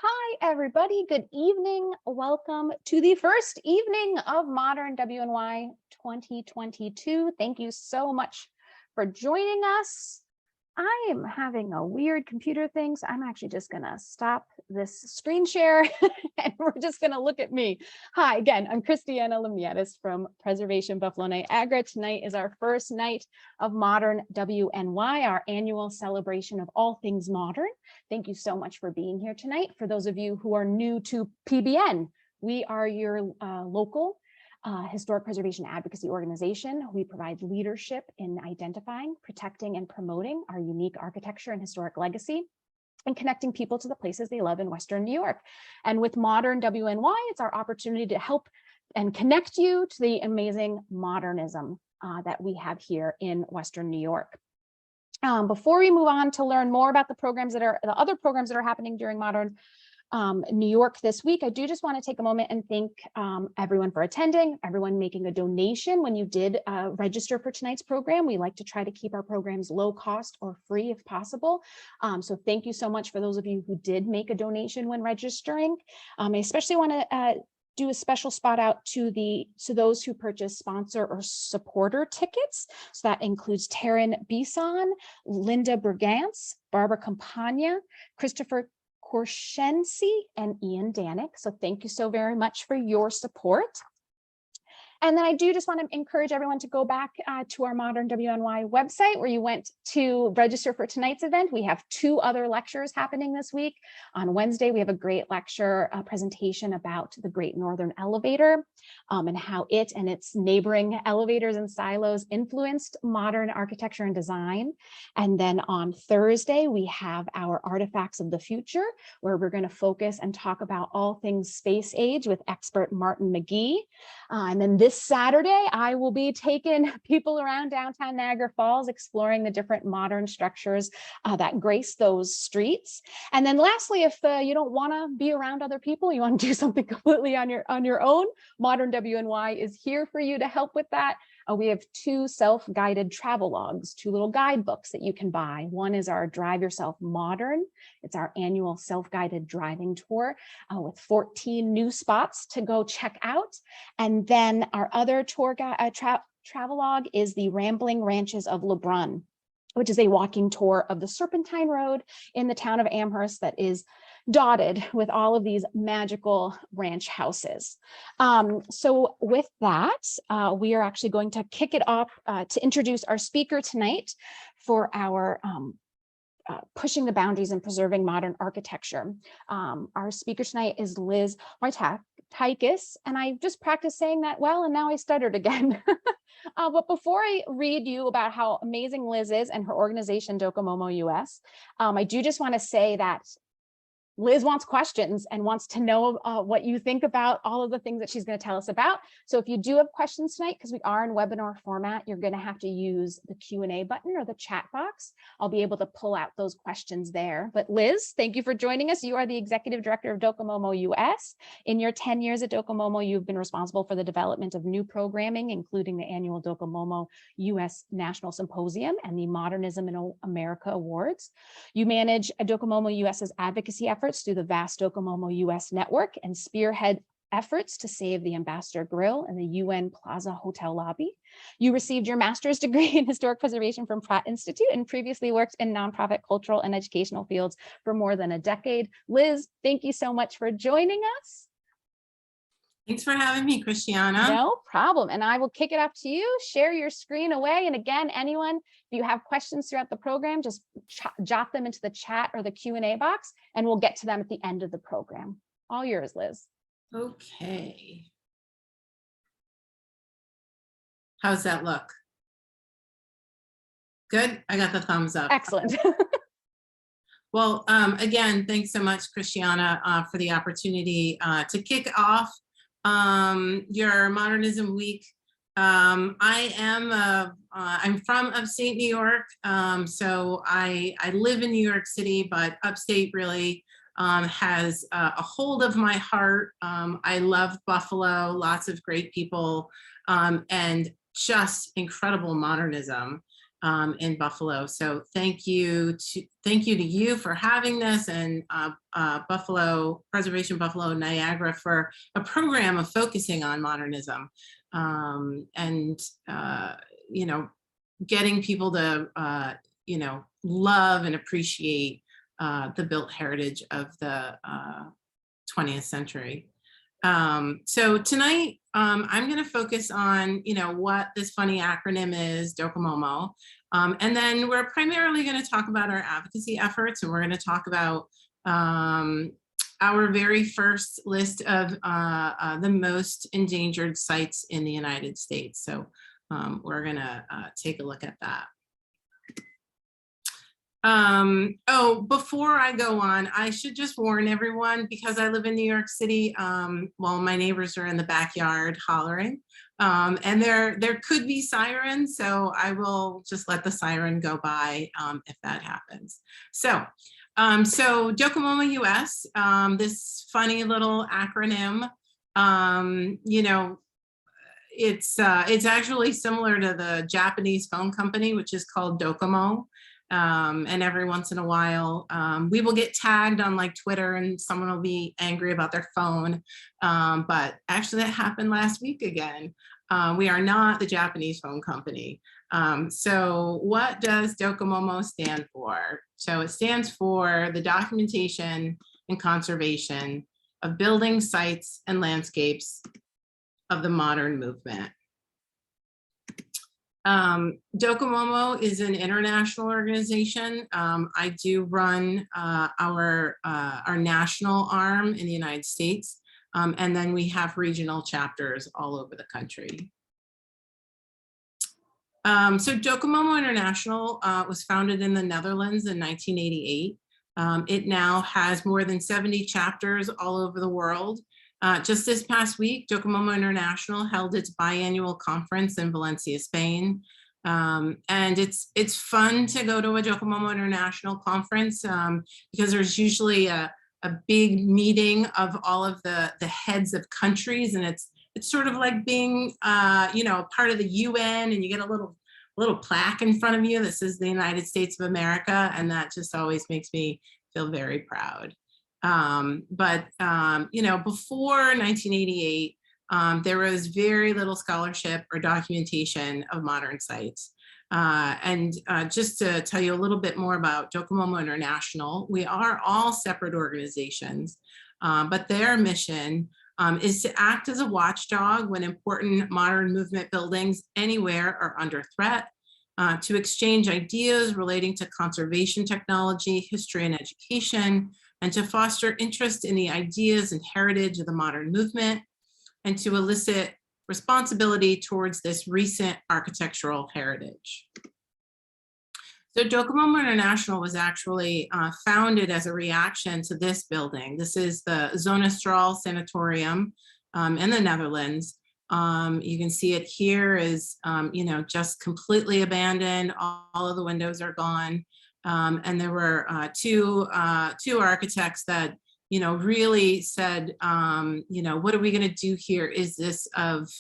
Hi, everybody. Good evening. Welcome to the first evening of Modern WNY 2022. Thank you so much for joining us. I am having a weird computer thing, so I'm actually just going to stop this screen share and we're just going to look at me. Hi, again, I'm Christiana Lemietis from Preservation Buffalo Niagara. Tonight is our first night of Modern WNY, our annual celebration of all things modern. Thank you so much for being here tonight. For those of you who are new to PBN, we are your local historic preservation advocacy organization. We provide leadership in identifying, protecting, and promoting our unique architecture and historic legacy, and connecting people to the places they love in Western New York. And with Modern WNY, it's our opportunity to help and connect you to the amazing modernism that we have here in Western New York. Before we move on to learn more about the other programs that are happening during Modern New York this week, I do just want to take a moment and thank everyone for attending, everyone making a donation when you did register for tonight's program. We like to try to keep our programs low cost or free if possible. So thank you so much for those of you who did make a donation when registering. I especially want to do a special spot out to those who purchase sponsor or supporter tickets. So that includes Taryn Bison, Linda Bergantz, Barbara Campagna, Christopher Korshensi, and Ian Danick. So thank you so very much for your support. And then I do just want to encourage everyone to go back to our Modern WNY website where you went to register for tonight's event. We have 2 other lectures happening this week. On Wednesday, we have a great lecture presentation about the Great Northern Elevator and how it and its neighboring elevators and silos influenced modern architecture and design. And then on Thursday, we have our Artifacts of the Future, where we're going to focus and talk about all things space age with expert Martin McGee. And then this Saturday, I will be taking people around downtown Niagara Falls, exploring the different modern structures that grace those streets. And then lastly, if you don't want to be around other people, you want to do something completely on your own, Modern WNY is here for you to help with that. We have 2 self-guided travel logs, 2 little guidebooks that you can buy. One is our Drive Yourself Modern. It's our annual self-guided driving tour with 14 new spots to go check out. And then our other travel log is the Rambling Ranches of LeBrun, which is a walking tour of the Serpentine Road in the town of Amherst that is dotted with all of these magical ranch houses. So with that, we are actually going to kick it off to introduce our speaker tonight for our Pushing the Boundaries and Preserving Modern Architecture. Our speaker tonight is Liz Waytkus, and I just practiced saying that well, and now I stuttered again. But before I read you about how amazing Liz is and her organization, Docomomo US, I do just want to say that Liz wants questions and wants to know what you think about all of the things that she's going to tell us about. So if you do have questions tonight, because we are in webinar format, you're going to have to use the Q&A button or the chat box. I'll be able to pull out those questions there. But Liz, thank you for joining us. You are the Executive Director of Docomomo US. In your 10 years at Docomomo, you've been responsible for the development of new programming, including the annual Docomomo US National Symposium and the Modernism in America Awards. You manage Docomomo US's advocacy efforts through the vast Docomomo US network and spearhead efforts to save the Ambassador Grill and the UN Plaza Hotel lobby. You received your master's degree in historic preservation from Pratt Institute and previously worked in nonprofit cultural and educational fields for more than a decade. Liz, thank you so much for joining us. Thanks for having me, Christiana. No problem. And I will kick it up to you. Share your screen away. And again, anyone, if you have questions throughout the program, just jot them into the chat or the Q&A box, and we'll get to them at the end of the program. All yours, Liz. Okay. How's that look? Good? I got the thumbs up. Excellent. Well, again, thanks so much, Christiana, for the opportunity to kick off your Modernism Week. I'm from upstate New York, so I live in New York City, but upstate really has a hold of my heart. I love Buffalo, lots of great people, and just incredible modernism. in Buffalo. So thank you to you for having this, and Buffalo Preservation Buffalo Niagara for a program of focusing on modernism, and you know, getting people to you know, love and appreciate the built heritage of the 20th century. So tonight, I'm going to focus on, you know, what this funny acronym is, Docomomo. And then we're primarily going to talk about our advocacy efforts, and we're going to talk about our very first list of the most endangered sites in the United States. So we're going to take a look at that. Oh, before I go on, I should just warn everyone, because I live in New York City, well, my neighbors are in the backyard hollering, and there could be sirens, so I will just let the siren go by if that happens. So Docomomo US, this funny little acronym, you know, it's actually similar to the Japanese phone company, which is called Docomo. And every once in a while, we will get tagged on like Twitter, and someone will be angry about their phone. But actually that happened last week again. We are not the Japanese phone company. So what does Docomomo stand for? So it stands for the documentation and conservation of buildings, sites, and landscapes of the modern movement. Docomomo is an international organization. I do run our national arm in the United States, and then we have regional chapters all over the country. So Docomomo International was founded in the Netherlands in 1988. It now has more than 70 chapters all over the world. Just this past week, Docomomo International held its biannual conference in Valencia, Spain. And it's fun to go to a Docomomo International conference because there's usually a big meeting of all of the heads of countries, and it's sort of like being you know, part of the UN, and you get a little plaque in front of you that says the United States of America, and that just always makes me feel very proud. You know, before 1988, there was very little scholarship or documentation of modern sites. Just to tell you a little bit more about Docomomo International, we are all separate organizations, but their mission is to act as a watchdog when important modern movement buildings anywhere are under threat, to exchange ideas relating to conservation technology, history, and education, and to foster interest in the ideas and heritage of the modern movement, and to elicit responsibility towards this recent architectural heritage. So Docomomo International was actually founded as a reaction to this building. This is the Zonnestraal Sanatorium in the Netherlands. You can see it here is, you know, just completely abandoned. All of the windows are gone. And there were two architects that, you know, really said, you know, what are we going to do here? Is this of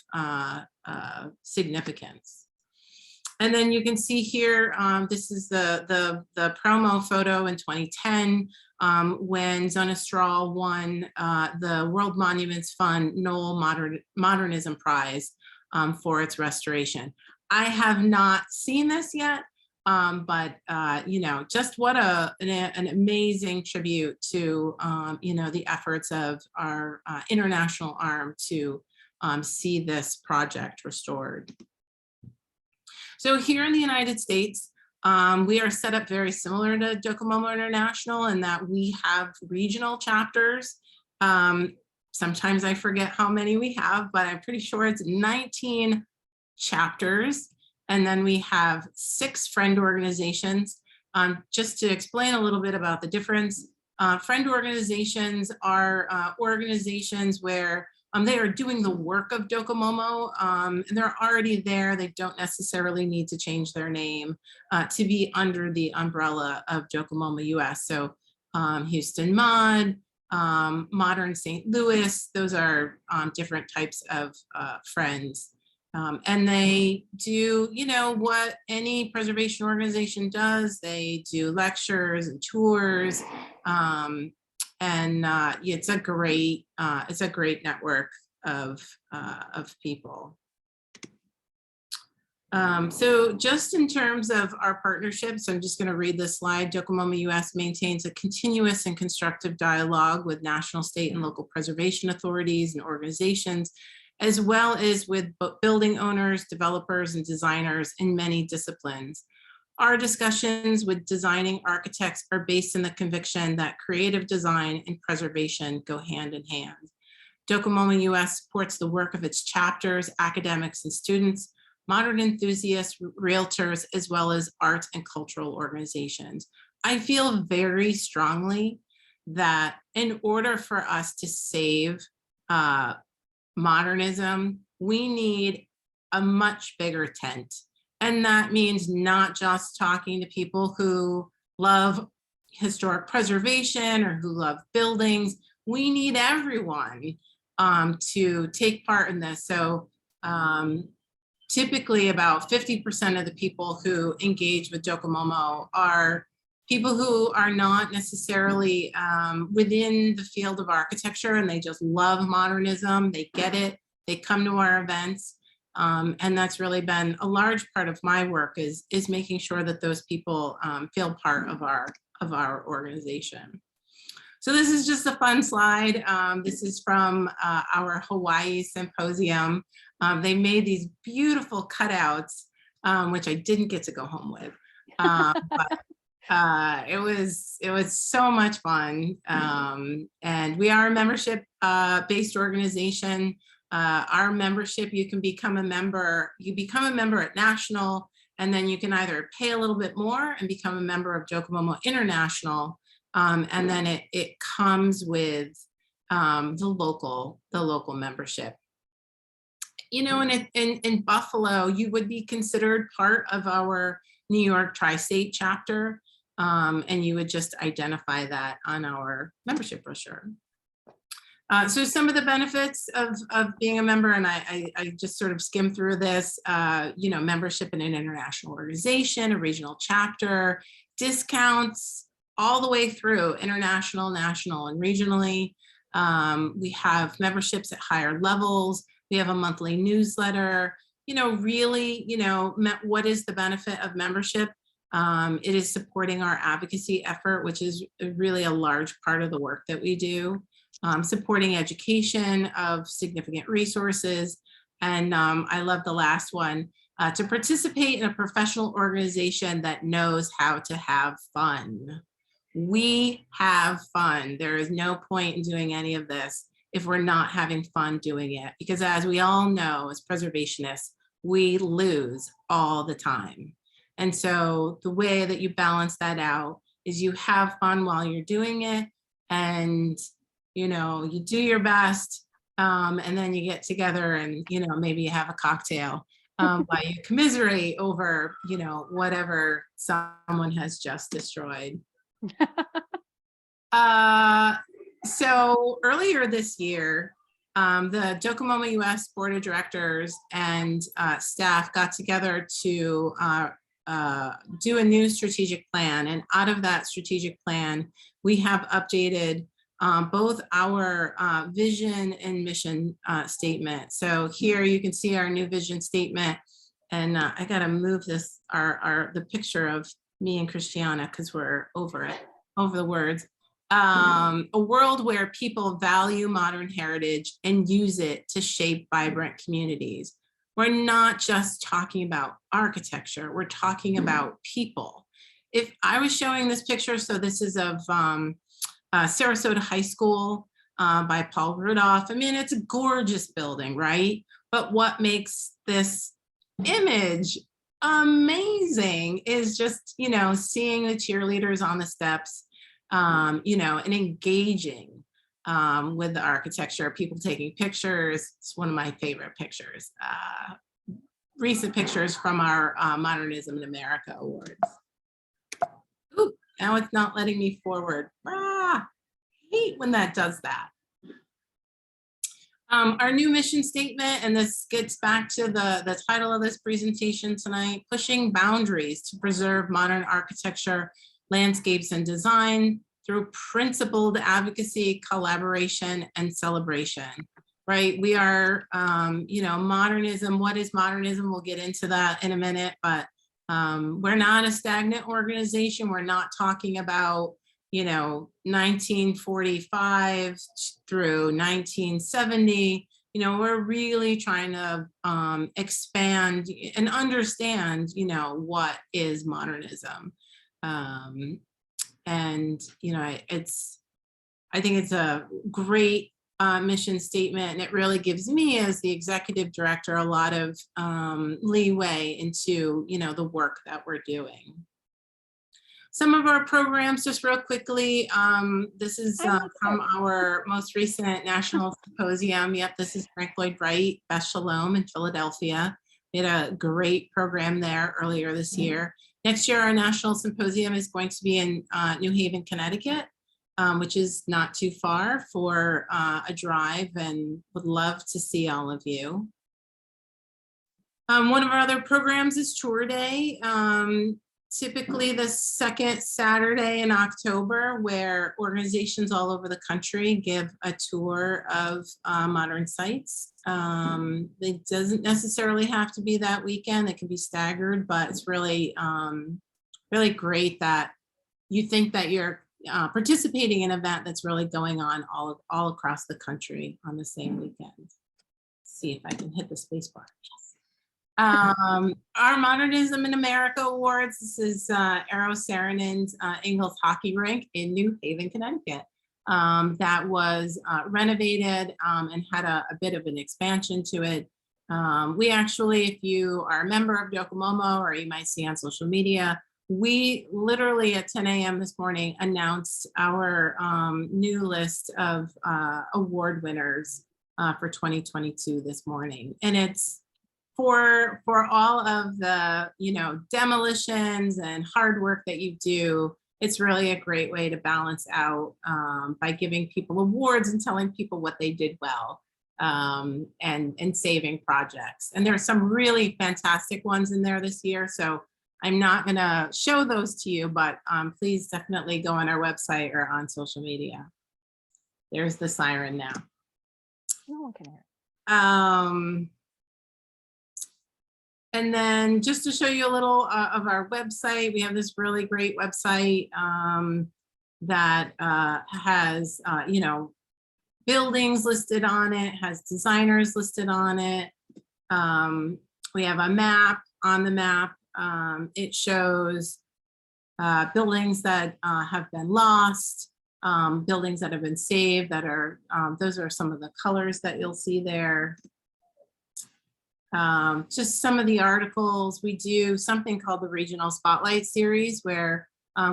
significance? And then you can see here, this is the promo photo in 2010 when Zonnestraal won the World Monuments Fund Knoll Modernism Prize for its restoration. I have not seen this yet. But you know, just what an amazing tribute to you know, the efforts of our international arm to see this project restored. So here in the United States, we are set up very similar to Docomomo International in that we have regional chapters. Sometimes I forget how many we have, but I'm pretty sure it's 19 chapters. And then we have 6 friend organizations. Just to explain a little bit about the difference, friend organizations are organizations where they are doing the work of Docomomo, and they're already there. They don't necessarily need to change their name to be under the umbrella of Docomomo US. So Houston Mod, Modern St. Louis, those are different types of friends. And they do, what any preservation organization does. They do lectures and tours, it's a great network of people. So just in terms of our partnerships, I'm just going to read this slide. Docomomo US maintains a continuous and constructive dialogue with national, state, and local preservation authorities and organizations, as well as with building owners, developers, and designers in many disciplines. Our discussions with designing architects are based in the conviction that creative design and preservation go hand in hand. Docomomo US supports the work of its chapters, academics, and students, modern enthusiasts, realtors, as well as art and cultural organizations. I feel very strongly that in order for us to save modernism, we need a much bigger tent. And that means not just talking to people who love historic preservation or who love buildings. We need everyone to take part in this. So typically about 50% of the people who engage with Docomomo are people who are not necessarily within the field of architecture, and they just love modernism. They get it. They come to our events. And that's really been a large part of my work is making sure that those people feel part of our organization. So this is just a fun slide. This is from our Hawaii symposium. They made these beautiful cutouts, which I didn't get to go home with. But it was so much fun. And we are a membership based organization. Our membership, you can become a member. You become a member at National, and then you can either pay a little bit more and become a member of Docomomo International. And then it comes with the local membership. In Buffalo, you would be considered part of our New York Tri-State chapter, and you would just identify that on our membership brochure. So some of the benefits of being a member, and I just sort of skimmed through this, membership in an international organization, a regional chapter, discounts all the way through international, national, and regionally. We have memberships at higher levels. We have a monthly newsletter. What is the benefit of membership? It is supporting our advocacy effort, which is really a large part of the work that we do. Supporting education of significant resources. And I love the last one, to participate in a professional organization that knows how to have fun. We have fun. There is no point in doing any of this if we're not having fun doing it, because as we all know, as preservationists, we lose all the time. And so the way that you balance that out is you have fun while you're doing it, and you do your best, and then you get together and, maybe you have a cocktail while you commiserate over, whatever someone has just destroyed. So earlier this year, the Docomomo US Board of Directors and staff got together to do a new strategic plan. And out of that strategic plan, we have updated both our vision and mission statement. So here you can see our new vision statement, and I gotta move this, the picture of me and Christiana, because we're over the words. A world where people value modern heritage and use it to shape vibrant communities. We're not just talking about architecture, we're talking about people. If I was showing this picture, so this is of Sarasota High School by Paul Rudolph. I mean, it's a gorgeous building, right? But what makes this image amazing is just, seeing the cheerleaders on the steps, and engaging with the architecture, people taking pictures. It's one of my favorite pictures. Recent pictures from our Modernism in America Awards. Ooh, now it's not letting me forward. I hate when that does that. Our new mission statement, and this gets back to the title of this presentation tonight, pushing boundaries to preserve modern architecture, landscapes, and design through principled advocacy, collaboration, and celebration, right? We are, modernism. What is modernism? We'll get into that in a minute, but we're not a stagnant organization. We're not talking about 1945 through 1970, we're really trying to expand and understand, what is modernism. And, I think it's a great mission statement, and it really gives me as the executive director a lot of leeway into, the work that we're doing. Some of our programs, just real quickly, this is from our most recent national symposium. Yep, this is Frank Lloyd Wright, Beth Shalom in Philadelphia. We had a great program there earlier this year. Next year, our national symposium is going to be in New Haven, Connecticut, which is not too far for a drive, and would love to see all of you. One of our other programs is Tour Day. Typically the second Saturday in October, where organizations all over the country give a tour of modern sites. It doesn't necessarily have to be that weekend. It can be staggered, but it's really, really great that you think that you're participating in an event that's really going on all across the country on the same weekend. Let's see if I can hit the space bar. Our Modernism in America Awards. This is Eero Saarinen's Ingalls Hockey Rink in New Haven, Connecticut. That was renovated and had a bit of an expansion to it. We actually, if you are a member of Docomomo, or you might see on social media, we literally at 10 a.m. this morning announced our new list of award winners for 2022 this morning. And it's for all of the, demolitions and hard work that you do. It's really a great way to balance out by giving people awards and telling people what they did well, and saving projects. And there are some really fantastic ones in there this year. So I'm not going to show those to you, but please definitely go on our website or on social media. There's the siren now. No one can hear. And then just to show you a little of our website, we have this really great website that has, buildings listed on it, has designers listed on it. We have a map. On the map, it shows buildings that have been lost, buildings that have been saved, that are, those are some of the colors that you'll see there. Just some of the articles. We do something called the Regional Spotlight Series, where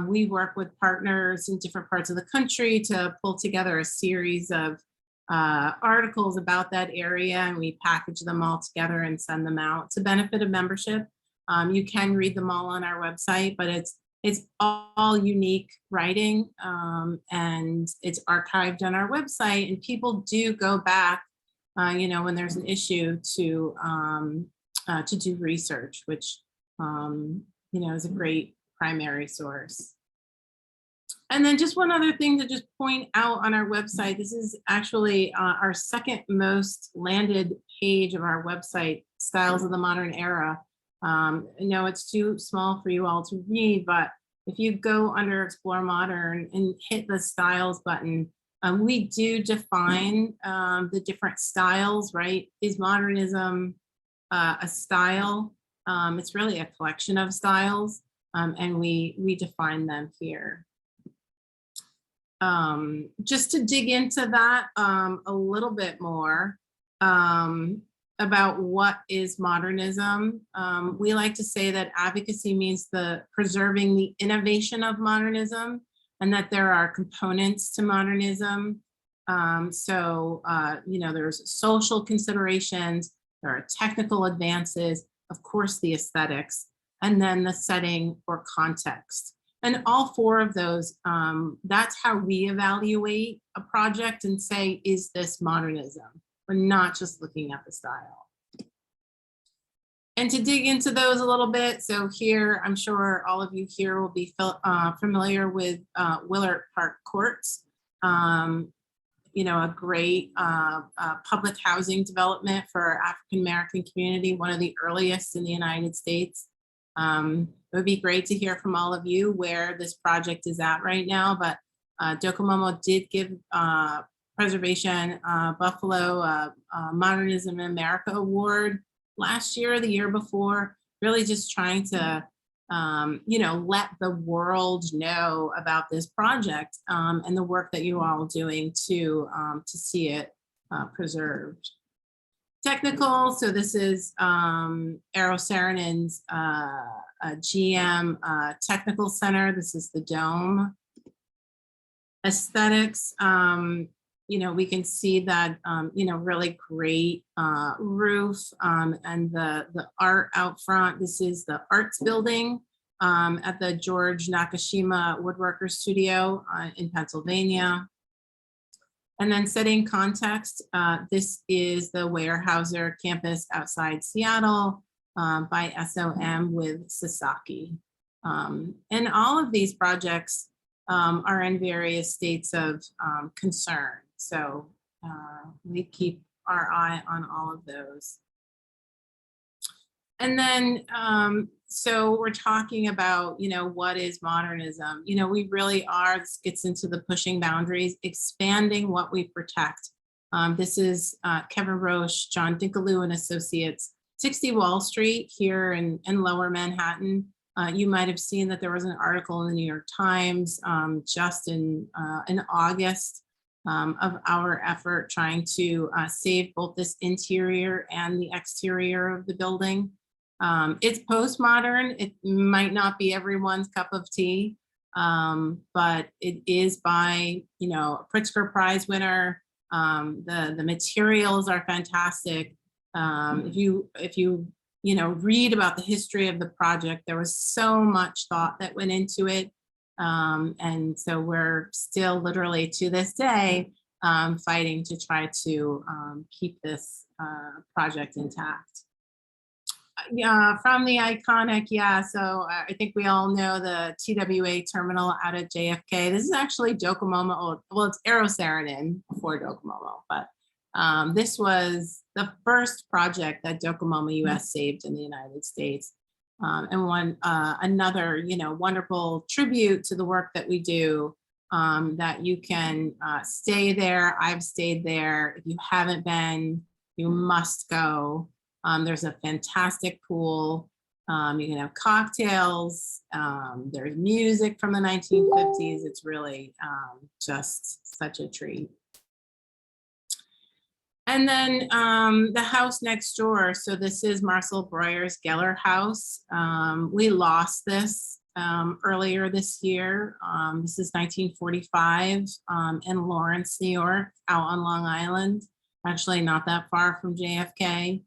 we work with partners in different parts of the country to pull together a series of articles about that area, and we package them all together and send them out to benefit of membership. You can read them all on our website, but it's all unique writing, and it's archived on our website, and people do go back when there's an issue to do research, which is a great primary source. And then just one other thing to just point out on our website. This is actually our second most landed page of our website, Styles of the Modern Era. I know it's too small for you all to read, but if you go under Explore Modern and hit the styles button, we do define the different styles, right? Is modernism a style? It's really a collection of styles, and we define them here. Just to dig into that a little bit more about what is modernism, we like to say that advocacy means preserving the innovation of modernism, and that there are components to modernism. There's social considerations, there are technical advances, of course, the aesthetics, and then the setting or context. And all four of those, that's how we evaluate a project and say, is this modernism, We're not just looking at the style. And to dig into those a little bit, so here, I'm sure all of you here will be familiar with Willard Park Courts. You know, a great public housing development for our African-American community, one of the earliest in the United States. It would be great to hear from all of you where this project is at right now, but Docomomo did give Preservation Buffalo Modernism in America Award last year, the year before, really just trying to you know, let the world know about this project and the work that you all are doing to see it preserved. Technical, so this is Eero Saarinen's GM Technical Center. This is the dome. Aesthetics, you know, we can see that, you know, really great roof and the art out front. This is the arts building at the George Nakashima Woodworker Studio in Pennsylvania. And then setting context, this is the Weyerhaeuser campus outside Seattle by SOM with Sasaki. And all of these projects are in various states of concern. So we keep our eye on all of those. And then, so we're talking about, you know, what is modernism? You know, we really are, this gets into the pushing boundaries, expanding what we protect. This is Kevin Roche, John Dinkaloo and Associates, 60 Wall Street here in Lower Manhattan. You might have seen that there was an article in the New York Times just in August of our effort trying to save both this interior and the exterior of the building. It's postmodern. It might not be everyone's cup of tea, but it is by, you know, a Pritzker Prize winner. The materials are fantastic. If you know, read about the history of the project, there was so much thought that went into it. And so we're still literally to this day fighting to try to keep this project intact. From the iconic, yeah, so I think we all know the TWA terminal out at JFK. This is actually Docomomo, well, it's Eero Saarinen before Docomomo, but this was the first project that Docomomo US saved in the United States. And one another, you know, wonderful tribute to the work that we do, that you can stay there. I've stayed there. If you haven't been, you must go. There's a fantastic pool. You can have cocktails. There's music from the 1950s. It's really just such a treat. And then the house next door. So this is Marcel Breuer's Geller house. We lost this earlier this year. This is 1945 in Lawrence, New York, out on Long Island, actually not that far from JFK.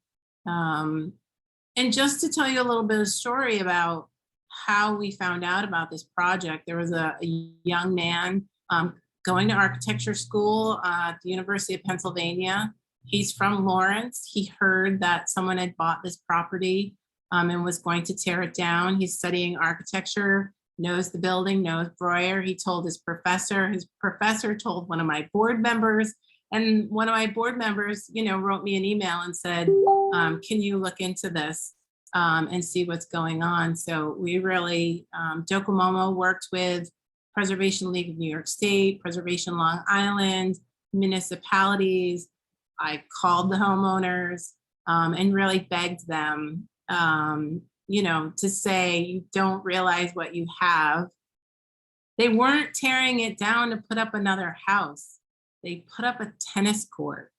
And just to tell you a little bit of story about how we found out about this project, there was a young man going to architecture school at the University of Pennsylvania. He's from Lawrence. He heard that someone had bought this property and was going to tear it down. He's studying architecture, knows the building, knows Breuer. He told his professor told one of my board members, and one of my board members, you know, wrote me an email and said, can you look into this and see what's going on? So we really, Docomomo worked with Preservation League of New York State, Preservation Long Island, municipalities. I called the homeowners and really begged them, you know, to say, you don't realize what you have. They weren't tearing it down to put up another house. They put up a tennis court.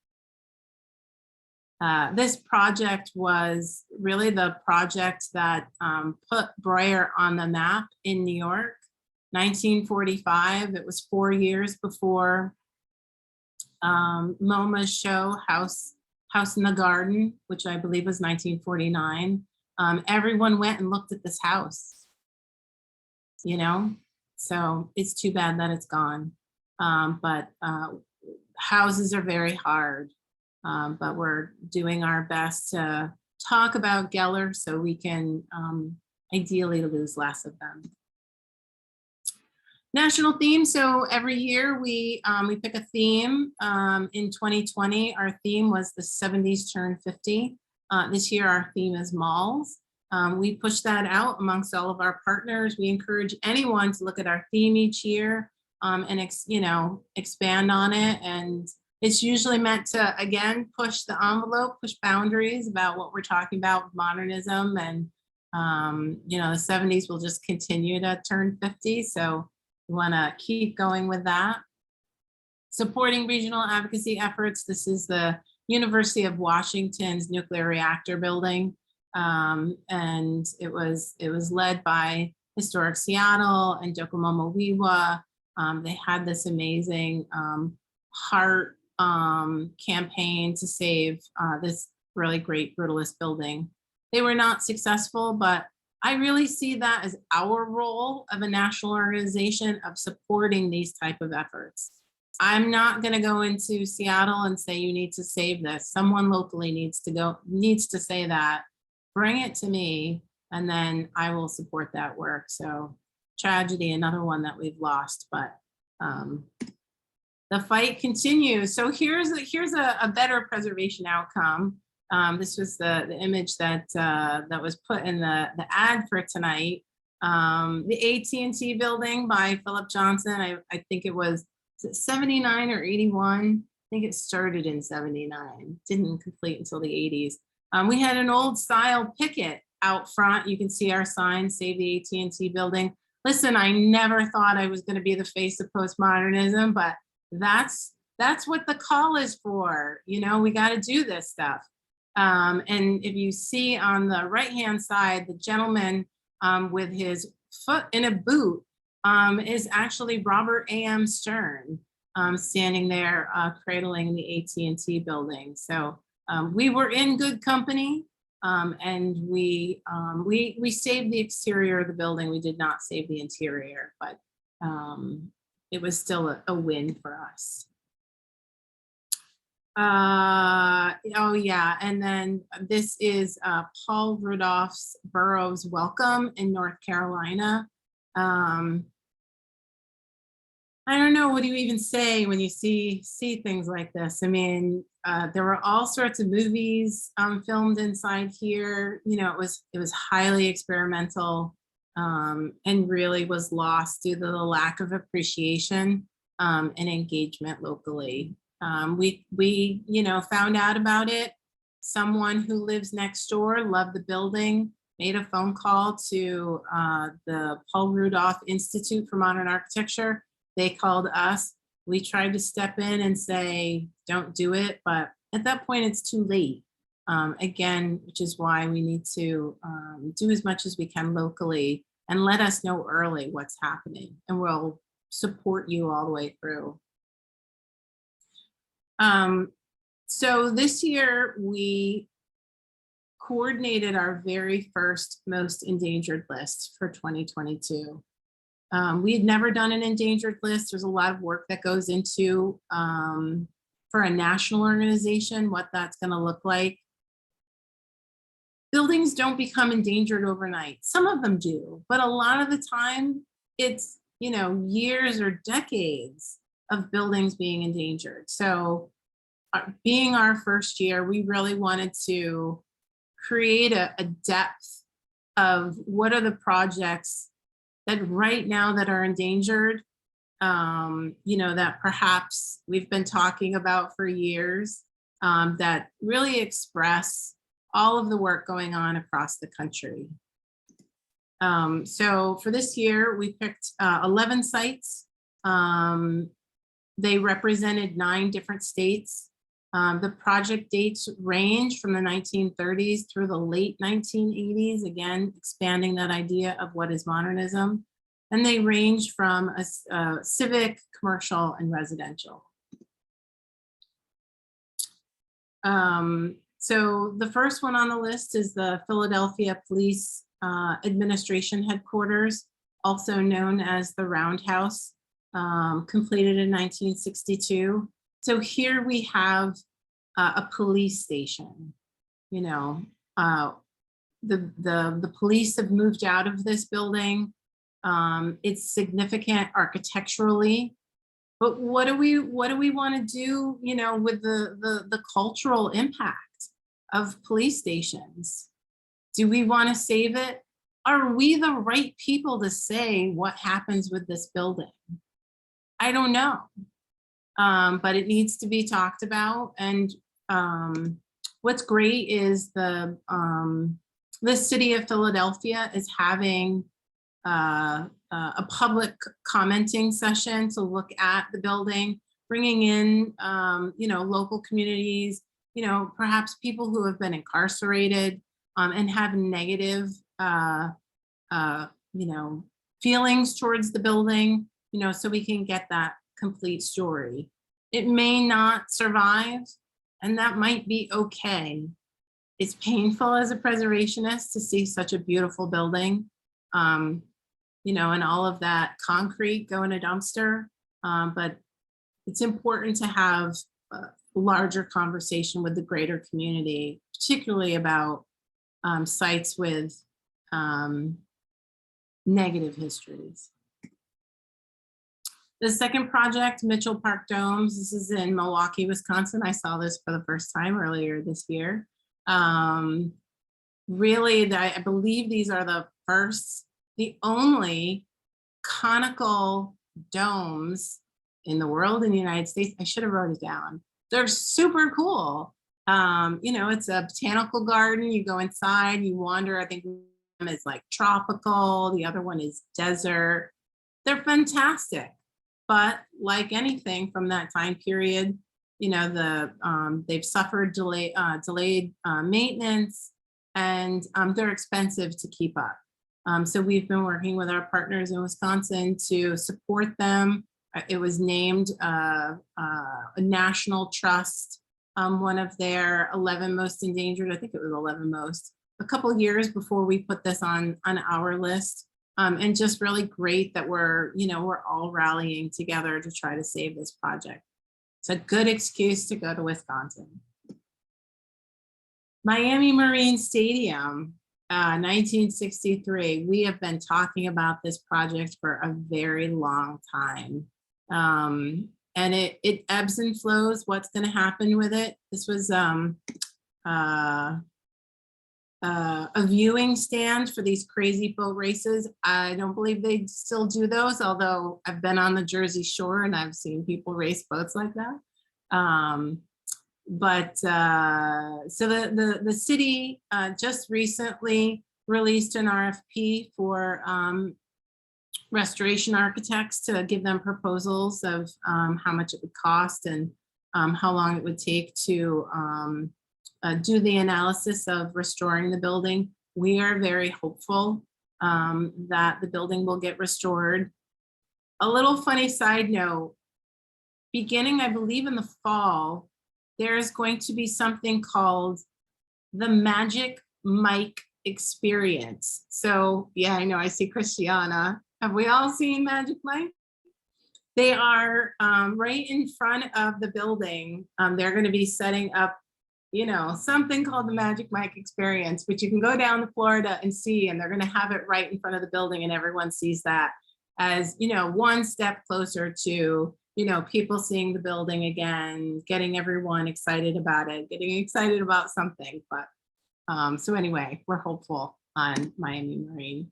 This project was really the project that put Breuer on the map in New York. 1945, it was 4 years before MoMA's show, House in the Garden, which I believe was 1949. Everyone went and looked at this house, you know? So it's too bad that it's gone. But houses are very hard. but we're doing our best to talk about Geller so we can ideally lose less of them. National theme. So every year we pick a theme. In 2020, our theme was the 70s turn 50. This year, our theme is malls. We push that out amongst all of our partners. We encourage anyone to look at our theme each year and expand on it. And it's usually meant to, again, push the envelope, push boundaries about what we're talking about with modernism. And, the 70s will just continue to turn 50. So we want to keep going with that. Supporting regional advocacy efforts. This is the University of Washington's nuclear reactor building. And it was led by Historic Seattle and Docomomo US. They had this amazing heart campaign to save this really great brutalist building. They were not successful, but I really see that as our role of a national organization of supporting these type of efforts. I'm not going to go into Seattle and say you need to save this. Someone locally needs to say that. Bring it to me, and then I will support that work. So tragedy, another one that we've lost, but the fight continues. So here's a better preservation outcome. This was the image that was put in the ad for tonight. The AT&T building by Philip Johnson. I think it was 79 or 81. I think it started in 79. Didn't complete until the 80s. We had an old style picket out front. You can see our sign, Save the AT&T building. Listen, I never thought I was going to be the face of postmodernism, but that's what the call is for. We got to do this stuff. And if you see on the right-hand side, the gentleman with his foot in a boot is actually Robert A.M. Stern standing there cradling the AT&T building. So we were in good company, and we saved the exterior of the building. We did not save the interior, but it was still a win for us. Oh yeah, and then this is Paul Rudolph's Burroughs Welcome in North Carolina. I don't know, what do you even say when you see things like this? I mean, there were all sorts of movies filmed inside here. It was highly experimental and really was lost due to the lack of appreciation and engagement locally. We found out about it. Someone who lives next door loved the building, made a phone call to the Paul Rudolph Institute for Modern Architecture. They called us. We tried to step in and say, don't do it, but at that point it's too late. Again, which is why we need to do as much as we can locally and let us know early what's happening, and we'll support you all the way through. So this year we coordinated our very first most endangered list for 2022. We had never done an endangered list. There's a lot of work that goes into for a national organization, what that's going to look like. Buildings don't become endangered overnight. Some of them do, but a lot of the time it's, years or decades of buildings being endangered. So being our first year, we really wanted to create a depth of what are the projects that right now that are endangered, that perhaps we've been talking about for years, that really express all of the work going on across the country. So for this year, we picked 11 sites. They represented 9 different states. The project dates range from the 1930s through the late 1980s, again, expanding that idea of what is modernism. And they range from a civic, commercial, and residential. So the first one on the list is the Philadelphia Police Administration Headquarters, also known as the Roundhouse, completed in 1962. So here we have a police station. You know, the police have moved out of this building. It's significant architecturally, but what do we want to do, you know, with the cultural impact of police stations? Do we want to save it? Are we the right people to say what happens with this building? I don't know. But it needs to be talked about. And what's great is the city of Philadelphia is having a public commenting session to look at the building, bringing in, you know, local communities, you know, perhaps people who have been incarcerated and have negative, you know, feelings towards the building, you know, so we can get that complete story. It may not survive, and that might be okay. It's painful as a preservationist to see such a beautiful building, you know, and all of that concrete go in a dumpster. But it's important to have a larger conversation with the greater community, particularly about sites with negative histories. The second project, Mitchell Park Domes, this is in Milwaukee, Wisconsin. I saw this for the first time earlier this year. Really, I believe these are the only conical domes in the world, in the United States. I should have wrote it down. They're super cool. You know, it's a botanical garden. You go inside, you wander. I think one is like tropical. The other one is desert. They're fantastic. But like anything from that time period, you know, they've suffered delayed maintenance, and they're expensive to keep up. So we've been working with our partners in Wisconsin to support them. It was named a national trust, one of their 11 most endangered. I think it was 11 most, a couple of years before we put this on our list. And just really great that we're all rallying together to try to save this project. It's a good excuse to go to Wisconsin. Miami Marine Stadium, 1963. We have been talking about this project for a very long time. And it ebbs and flows. What's going to happen with it? This was a viewing stand for these crazy boat races. I don't believe they still do those, although I've been on the Jersey Shore and I've seen people race boats like that. So the city just recently released an RFP for restoration architects to give them proposals of how much it would cost and how long it would take to do the analysis of restoring the building. We are very hopeful that the building will get restored. A little funny side note, beginning, I believe in the fall, there is going to be something called the Magic Mike Experience. So yeah, I know, I see Christiana. Have we all seen Magic Mike? They are right in front of the building. They're going to be setting up, you know, something called the Magic Mike Experience, which you can go down to Florida and see, and they're going to have it right in front of the building, and everyone sees that as, you know, one step closer to, you know, people seeing the building again, getting everyone excited about it, getting excited about something. But so anyway, we're hopeful on Miami Marine.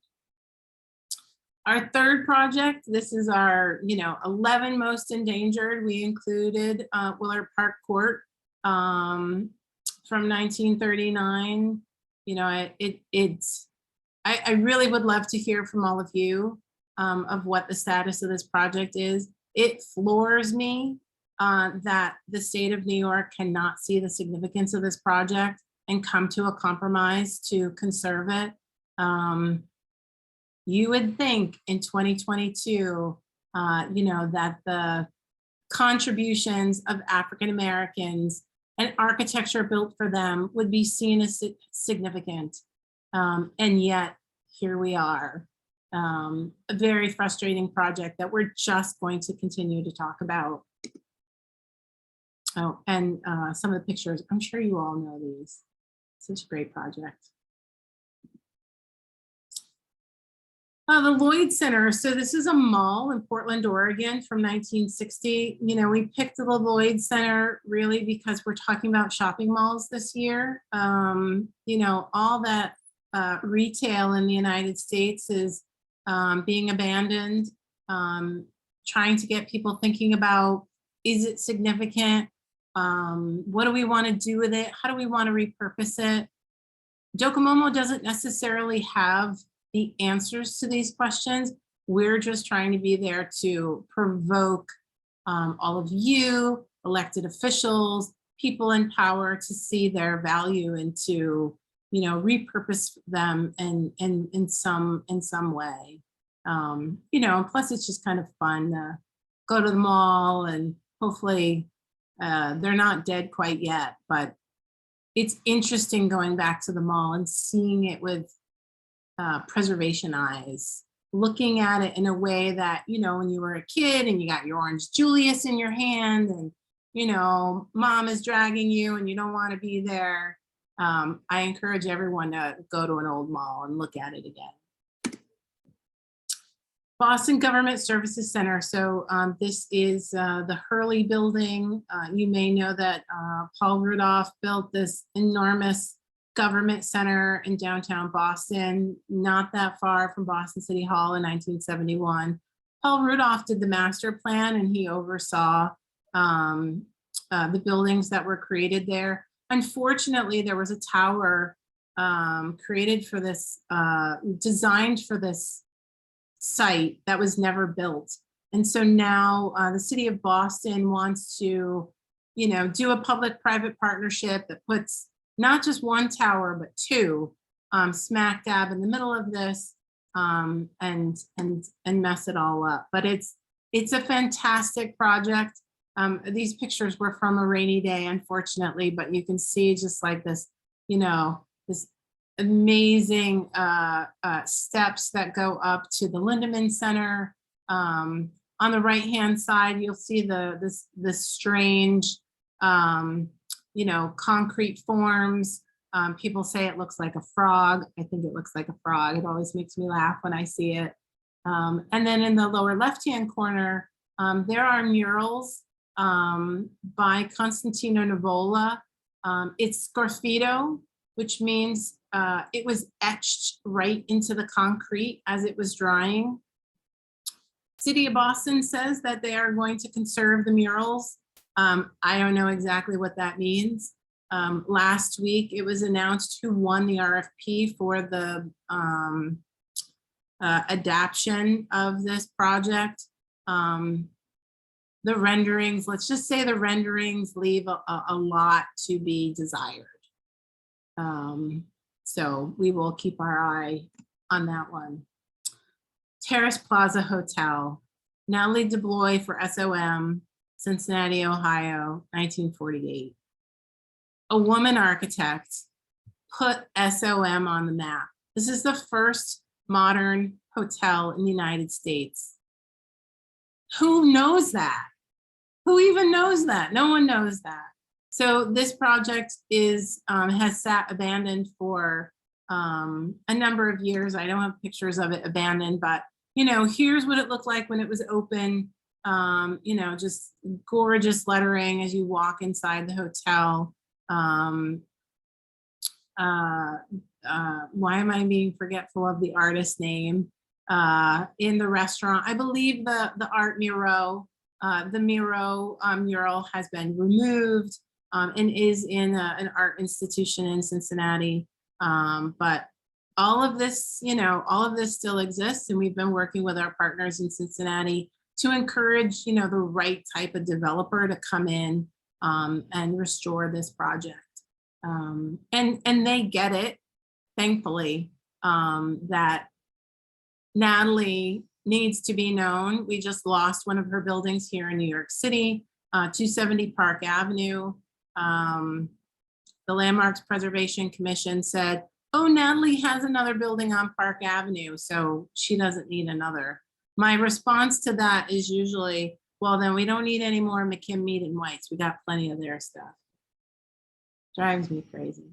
Our third project, this is our, you know, 11 most endangered. We included Willard Park Court from 1939. You know, I really would love to hear from all of you of what the status of this project is. It floors me that the state of New York cannot see the significance of this project and come to a compromise to conserve it. You would think in 2022, you know, that the contributions of African Americans and architecture built for them would be seen as significant. And yet here we are, a very frustrating project that we're just going to continue to talk about. Oh, and some of the pictures, I'm sure you all know these. Such a great project. The Lloyd Center. So this is a mall in Portland, Oregon from 1960. You know, we picked the Lloyd Center really because we're talking about shopping malls this year. You know, all that retail in the United States is being abandoned, trying to get people thinking about, is it significant? What do we want to do with it? How do we want to repurpose it? Docomomo doesn't necessarily have the answers to these questions. We're just trying to be there to provoke all of you, elected officials, people in power, to see their value and to, you know, repurpose them in some way. You know, and plus it's just kind of fun to go to the mall, and hopefully they're not dead quite yet, but it's interesting going back to the mall and seeing it with preservation eyes, looking at it in a way that, you know, when you were a kid and you got your orange Julius in your hand and, you know, mom is dragging you and you don't want to be there. I encourage everyone to go to an old mall and look at it again. Boston Government Services Center. So this is the Hurley building. You may know that Paul Rudolph built this enormous government center in downtown Boston, not that far from Boston City Hall in 1971. Paul Rudolph did the master plan and he oversaw the buildings that were created there. Unfortunately, there was a tower created for this, designed for this site that was never built. And so now the city of Boston wants to, you know, do a public-private partnership that puts not just one tower, but two smack dab in the middle of this and mess it all up. But it's a fantastic project. These pictures were from a rainy day, unfortunately, but you can see just like this, you know, this amazing steps that go up to the Lindemann Center. On the right-hand side, you'll see this strange, you know, concrete forms. People say it looks like a frog. I think it looks like a frog. It always makes me laugh when I see it. And then in the lower left-hand corner, there are murals by Constantino Nivola. It's sgraffito, which means it was etched right into the concrete as it was drying. City of Boston says that they are going to conserve the murals. I don't know exactly what that means. Last week, it was announced who won the RFP for the adaptation of this project. The renderings, let's just say the renderings leave a lot to be desired. So we will keep our eye on that one. Terrace Plaza Hotel, Natalie DeBlois for SOM, Cincinnati, Ohio, 1948. A woman architect put SOM on the map. This is the first modern hotel in the United States. Who knows that? Who even knows that? No one knows that. So this project is has sat abandoned for a number of years. I don't have pictures of it abandoned, but you know, here's what it looked like when it was open. You know, just gorgeous lettering as you walk inside the hotel. Why am I being forgetful of the artist name? In the restaurant, I believe the art Miro, the Miro mural has been removed and is in an art institution in Cincinnati. But all of this, you know, all of this still exists, and we've been working with our partners in Cincinnati to encourage, you know, the right type of developer to come in and restore this project. And they get it, thankfully, that Natalie needs to be known. We just lost one of her buildings here in New York City, 270 Park Avenue. The Landmarks Preservation Commission said, oh, Natalie has another building on Park Avenue, so she doesn't need another. My response to that is usually, Well, then we don't need any more McKim Mead and Whites. We got plenty of their stuff. Drives me crazy.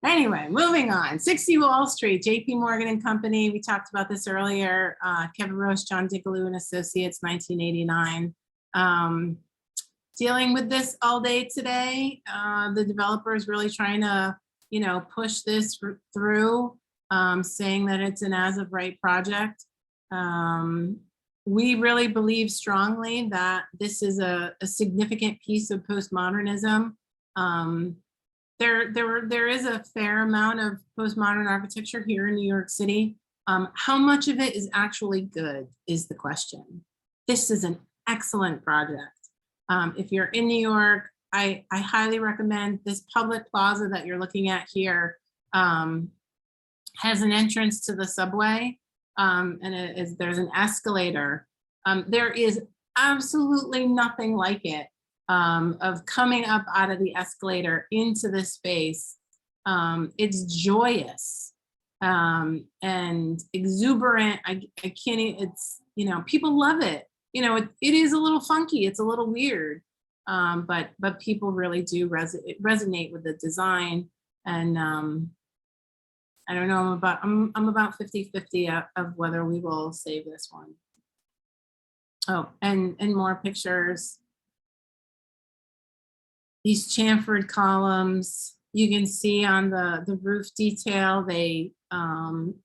Anyway, moving on. 60 Wall Street, JP Morgan and Company. We talked about this earlier. Kevin Roche, John Digaloo and Associates, 1989. Dealing with this all day today. The developer is really trying to, push this through, saying that it's an as of right project. We really believe strongly that this is a significant piece of postmodernism. There is a fair amount of postmodern architecture here in New York City. How much of it is actually good is the question. This is an excellent project. If you're in New York, I highly recommend this public plaza that you're looking at here. Has an entrance to the subway, and there's an escalator. There is absolutely nothing like it. Of coming up out of the escalator into this space. It's joyous and exuberant. I can't, it's, people love it. It is a little funky, it's a little weird, but people really do resonate with the design. And I don't know, I'm about 50-50 of whether we will save this one. Oh, and more pictures. These chamfered columns, you can see on the roof detail,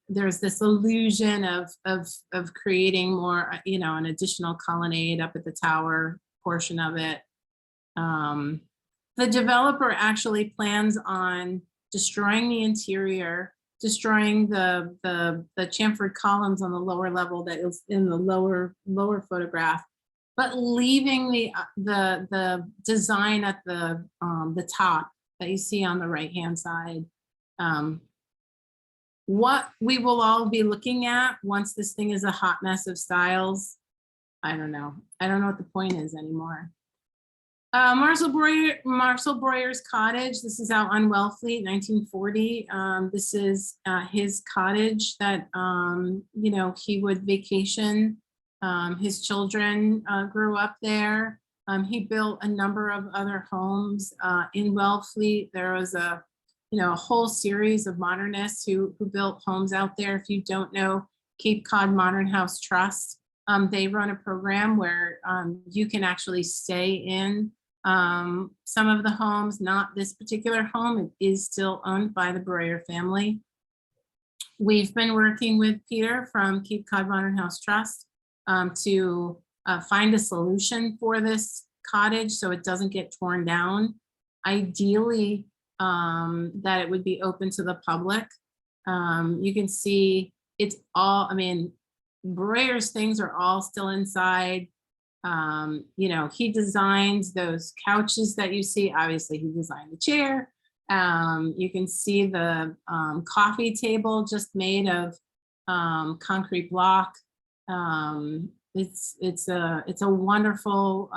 there's this illusion of creating more, an additional colonnade up at the tower portion of it. The developer actually plans on destroying the interior, destroying the chamfered columns on the lower level that is in the lower photograph, but leaving the design at the top that you see on the right-hand side. What we will all be looking at once this thing is a hot mess of styles, I don't know. I don't know what the point is anymore. Marcel Breuer's cottage. This is out on Wellfleet, 1940. This is his cottage that he would vacation. His children grew up there. He built a number of other homes in Wellfleet. There was a whole series of modernists who built homes out there. If you don't know Cape Cod Modern House Trust, they run a program where you can actually stay in some of the homes. Not this particular home, it is still owned by the Breuer family. We've been working with Peter from Cape Cod Modern House Trust to find a solution for this cottage so it doesn't get torn down. Ideally, that it would be open to the public. You can see it's all, Breuer's things are all still inside. He designs those couches that you see. Obviously, he designed the chair. You can see the coffee table just made of concrete block. It's a wonderful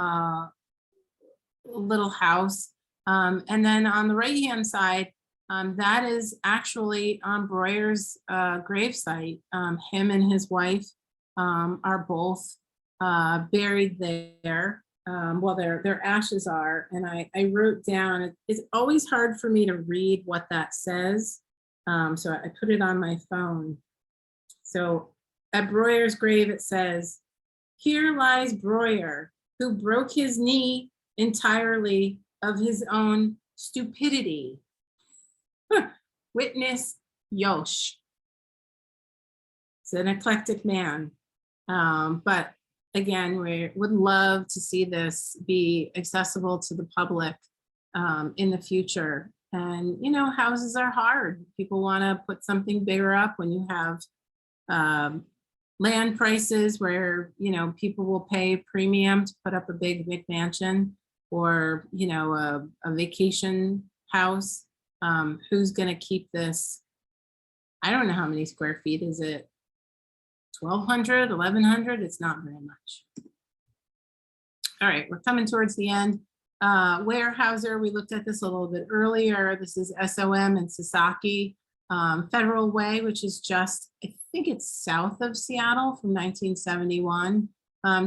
little house. And then on the right-hand side, that is actually on Breuer's gravesite. Him and his wife are both buried there. Well, their ashes are, and I wrote down, it's always hard for me to read what that says. So I put it on my phone. So at Breuer's grave, it says, "Here lies Breuer, who broke his knee entirely of his own stupidity. Witness Yosh." It's an eclectic man. But again, we would love to see this be accessible to the public in the future. And, houses are hard. People want to put something bigger up when you have land prices where, people will pay premium to put up a big McMansion or, a vacation house. Who's going to keep this? I don't know how many square feet is it? 1,200, 1,100? It's not very much. All right, we're coming towards the end. Weyerhaeuser, we looked at this a little bit earlier. This is SOM and Sasaki. Federal Way, which is just, I think it's south of Seattle, from 1971.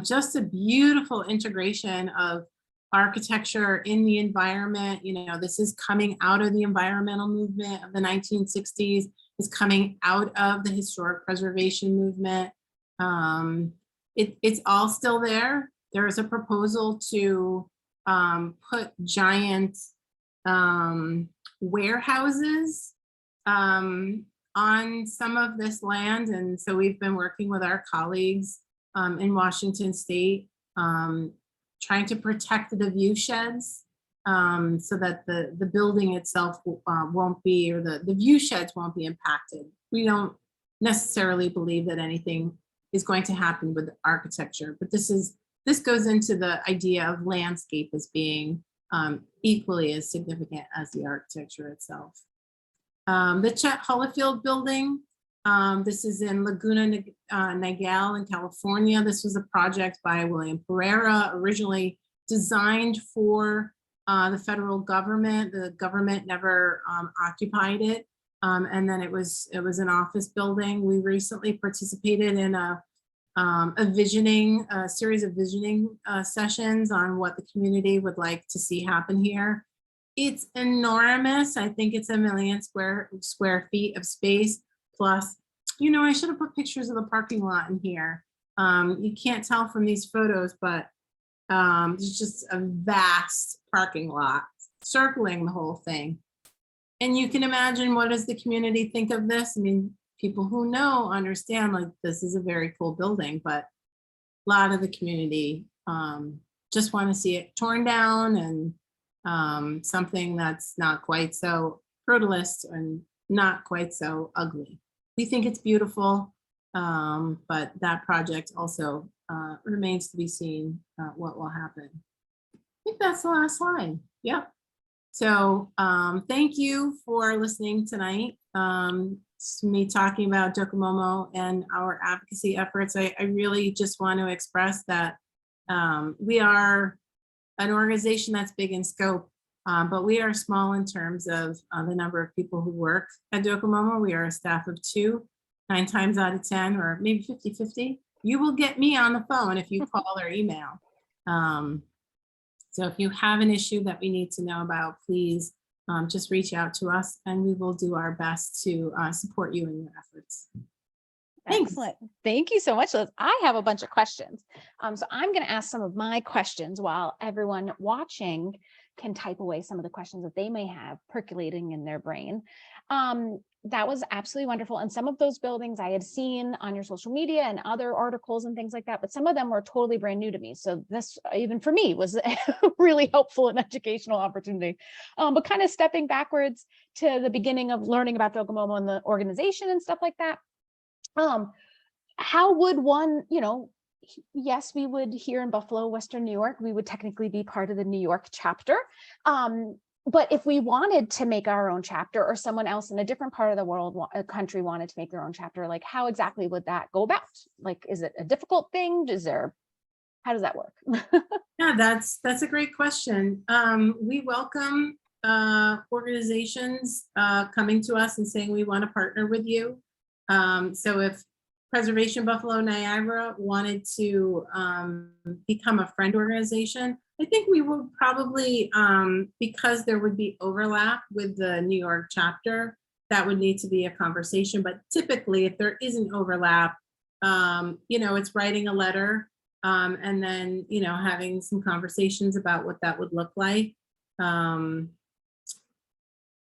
Just a beautiful integration of architecture in the environment. You know, this is coming out of the environmental movement of the 1960s, is coming out of the historic preservation movement. It's all still there. There is a proposal to put giant warehouses on some of this land. And so we've been working with our colleagues in Washington State, trying to protect the view sheds so that the building itself won't be, or the view sheds won't be impacted. We don't necessarily believe that anything is going to happen with architecture, but this goes into the idea of landscape as being equally as significant as the architecture itself. The Chet Hollifield building, this is in Laguna Niguel in California. This was a project by William Pereira, originally designed for the federal government. The government never occupied it. And then it was an office building. We recently participated in a series of visioning sessions on what the community would like to see happen here. It's enormous. I think it's 1 million square feet of space. Plus, you know, I should have put pictures of the parking lot in here. You can't tell from these photos, but there's just a vast parking lot circling the whole thing. And you can imagine, what does the community think of this? I mean, people who know understand, like, this is a very cool building, but a lot of the community just want to see it torn down, and something that's not quite so brutalist and not quite so ugly. We think it's beautiful, but that project also remains to be seen what will happen. I think that's the last slide. Yep. So thank you for listening tonight. It's me talking about Docomomo and our advocacy efforts. I really just want to express that we are an organization that's big in scope, but we are small in terms of the number of people who work at Docomomo. We are a staff of 2, 9 times out of 10, or maybe 50-50. You will get me on the phone if you call or email. So if you have an issue that we need to know about, please just reach out to us, and we will do our best to support you in your efforts. Thanks. Excellent. Thank you so much, Liz. I have a bunch of questions. So I'm going to ask some of my questions while everyone watching can type away some of the questions that they may have percolating in their brain. That was absolutely wonderful. And some of those buildings I had seen on your social media and other articles and things like that, but some of them were totally brand new to me. So this, even for me, was a really helpful and educational opportunity. But kind of stepping backwards to the beginning of learning about Docomomo and the organization and stuff like that. How would one, you know, yes, we would here in Buffalo, Western New York, we would technically be part of the New York chapter. But if we wanted to make our own chapter, or someone else in a different part of the world, a country wanted to make their own chapter, like, how exactly would that go about? Like, is it a difficult thing? How does that work? Yeah, that's a great question. We welcome organizations coming to us and saying, we want to partner with you. So if Preservation Buffalo Niagara wanted to become a friend organization, I think we will probably, because there would be overlap with the New York chapter, that would need to be a conversation. But typically, if there isn't overlap, you know, it's writing a letter and then, you know, having some conversations about what that would look like.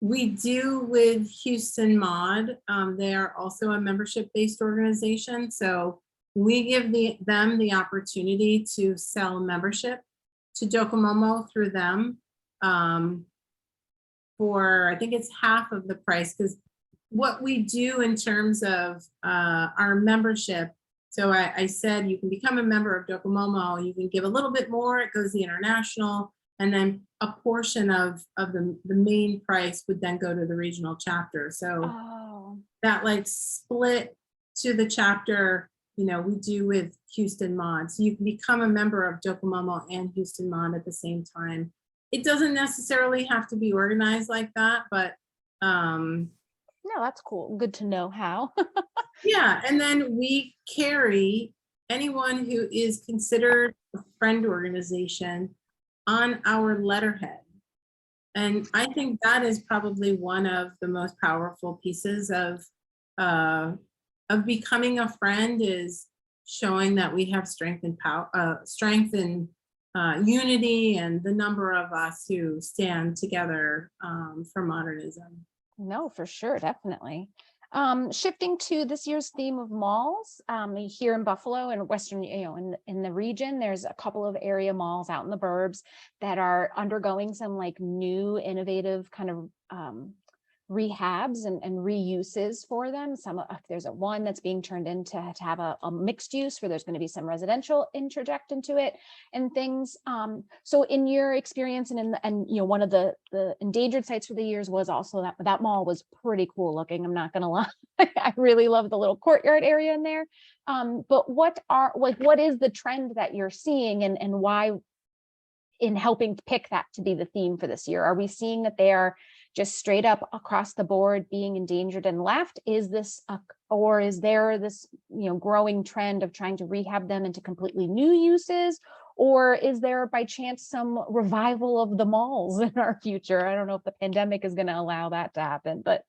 We do with Houston Mod. They are also a membership-based organization. So we give them the opportunity to sell membership to Docomomo through them for, I think it's half of the price, because what we do in terms of our membership, so I said you can become a member of Docomomo, you can give a little bit more, it goes the international, and then a portion of the main price would then go to the regional chapter. So that like split to the chapter, you know, we do with Houston Mod. So you can become a member of Docomomo and Houston Mod at the same time. It doesn't necessarily have to be organized like that, but no, that's cool. Good to know how. yeah, and then we carry anyone who is considered a friend organization on our letterhead. And I think that is probably one of the most powerful pieces of becoming a friend, is showing that we have strength and power, strength and unity, and the number of us who stand together for modernism. No, for sure, definitely. Shifting to this year's theme of malls, here in Buffalo and Western, in the region, there's a couple of area malls out in the burbs that are undergoing some like new innovative kind of rehabs and reuses for them. There's one that's being turned into to have a mixed use where there's going to be some residential interject into it and things. So in your experience and one of the endangered sites for the years was also that mall was pretty cool looking. I'm not going to lie. I really love the little courtyard area in there. But what is the trend that you're seeing, and why in helping pick that to be the theme for this year? Are we seeing that they are just straight up across the board being endangered and left? Or is there this growing trend of trying to rehab them into completely new uses? Or is there by chance some revival of the malls in our future? I don't know if the pandemic is going to allow that to happen, but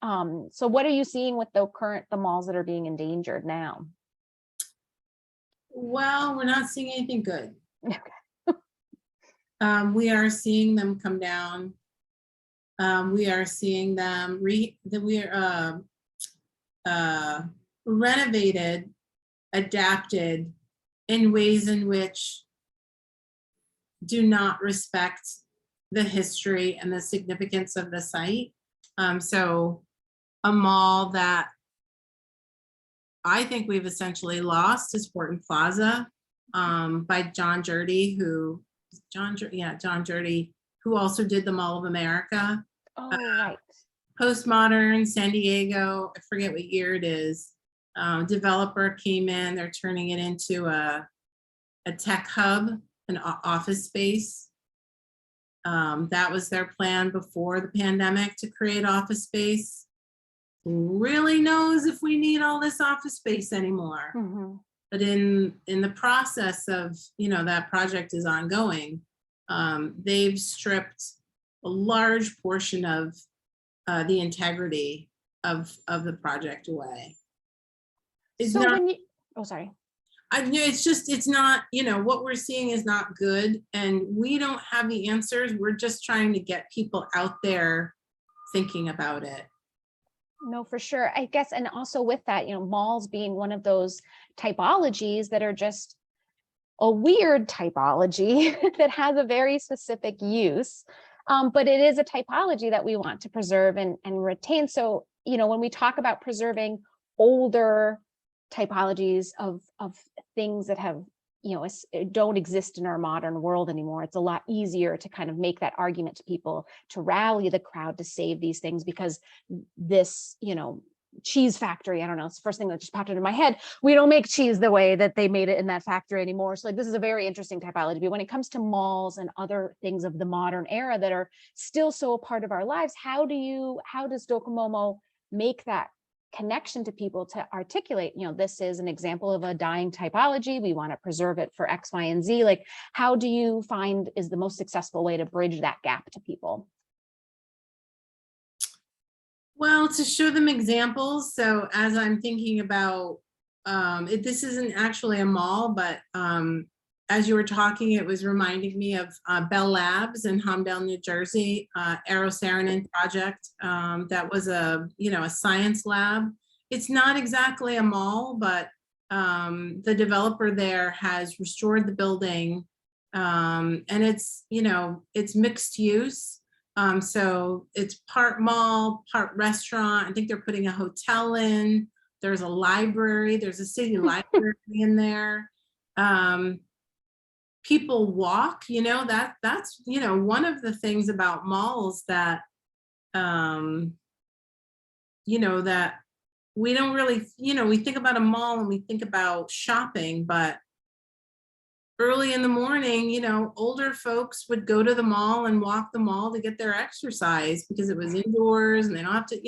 so what are you seeing with the malls that are being endangered now? Well, we're not seeing anything good. We are seeing them come down. We are seeing them renovated, adapted in ways in which do not respect the history and the significance of the site. So a mall that I think we've essentially lost is Horton Plaza, by John Jurdy, John Jurdy, who also did the Mall of America. Oh, right. Postmodern, San Diego, I forget what year it is. Developer came in, they're turning it into a tech hub, an office space. That was their plan before the pandemic, to create office space. Who really knows if we need all this office space anymore? Mm-hmm. But in the process of, that project is ongoing, they've stripped a large portion of the integrity of the project away. It's not, sorry. It's not, what we're seeing is not good, and we don't have the answers. We're just trying to get people out there thinking about it. No, for sure. I guess, and also with that, malls being one of those typologies that are just a weird typology that has a very specific use. But it is a typology that we want to preserve and retain. So, when we talk about preserving older typologies of things that have, don't exist in our modern world anymore, it's a lot easier to kind of make that argument to people, to rally the crowd to save these things, because this, cheese factory, I don't know, it's the first thing that just popped into my head. We don't make cheese the way that they made it in that factory anymore. So this is a very interesting typology. But when it comes to malls and other things of the modern era that are still so a part of our lives, how does Docomomo make that connection to people to articulate, this is an example of a dying typology, we want to preserve it for X, Y, and Z? Like, how do you find is the most successful way to bridge that gap to people? Well, to show them examples. So as I'm thinking about, this isn't actually a mall, but as you were talking, it was reminding me of Bell Labs in Homedale, New Jersey, Aero Saarinen project. That was a science lab. It's not exactly a mall, but the developer there has restored the building, and it's mixed use. So it's part mall, part restaurant. I think they're putting a hotel in. There's a library. There's a city library in there. People walk, that's one of the things about malls that that we don't really, we think about a mall and we think about shopping, but early in the morning, older folks would go to the mall and walk the mall to get their exercise because it was indoors and they don't have to,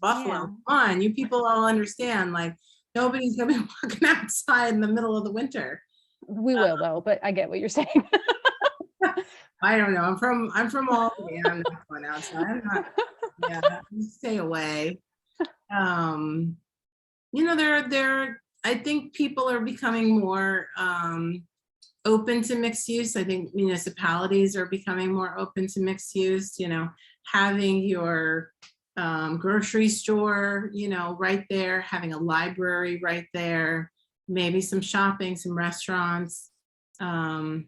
Buffalo, come on, you people all understand, like, Nobody's gonna be walking outside in the middle of the winter. We will though, but I get what you're saying. I don't know. I'm from Albany. I'm not going outside. I'm not. Yeah, stay away. You know, I think people are becoming more open to mixed use. I think municipalities are becoming more open to mixed use, you know, having your grocery store, you know, right there, having a library right there, maybe some shopping, some restaurants. I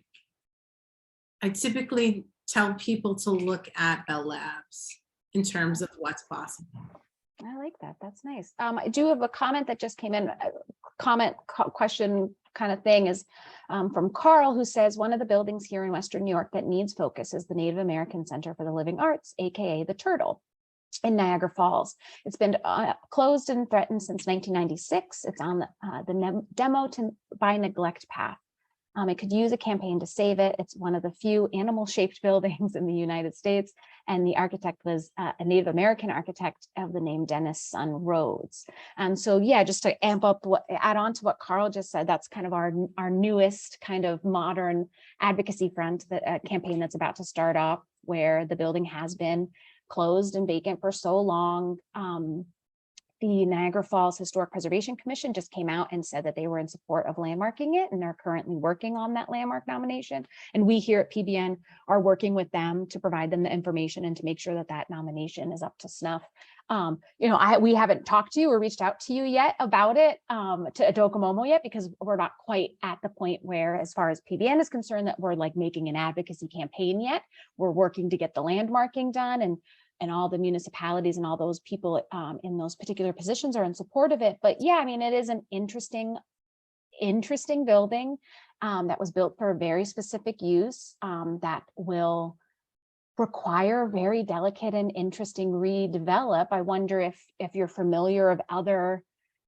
typically tell people to look at Bell Labs in terms of what's possible. I like that. That's nice. I do have a comment that just came in. Question kind of thing is from Carl, who says one of the buildings here in Western New York that needs focus is the Native American Center for the Living Arts, aka the Turtle, in Niagara Falls. It's been closed and threatened since 1996. It's on the demo by neglect path. It could use a campaign to save it. It's one of the few animal-shaped buildings in the United States, and the architect was a Native American architect of the name Dennis Sun Rhodes. And so, yeah, just to add on to what Carl just said, that's kind of our newest kind of modern advocacy front, that campaign that's about to start off, where the building has been closed and vacant for so long. The Niagara Falls Historic Preservation Commission just came out and said that they were in support of landmarking it, and they're currently working on that landmark nomination. And we here at PBN are working with them to provide them the information and to make sure that that nomination is up to snuff. You know, we haven't talked to you or reached out to you yet about it, to Docomomo yet, because we're not quite at the point where, as far as PBN is concerned, that we're like making an advocacy campaign yet. We're working to get the landmarking done, and all the municipalities and all those people in those particular positions are in support of it. But yeah, I mean, it is an interesting building that was built for a very specific use that will require very delicate and interesting redevelop. I wonder if you're familiar of other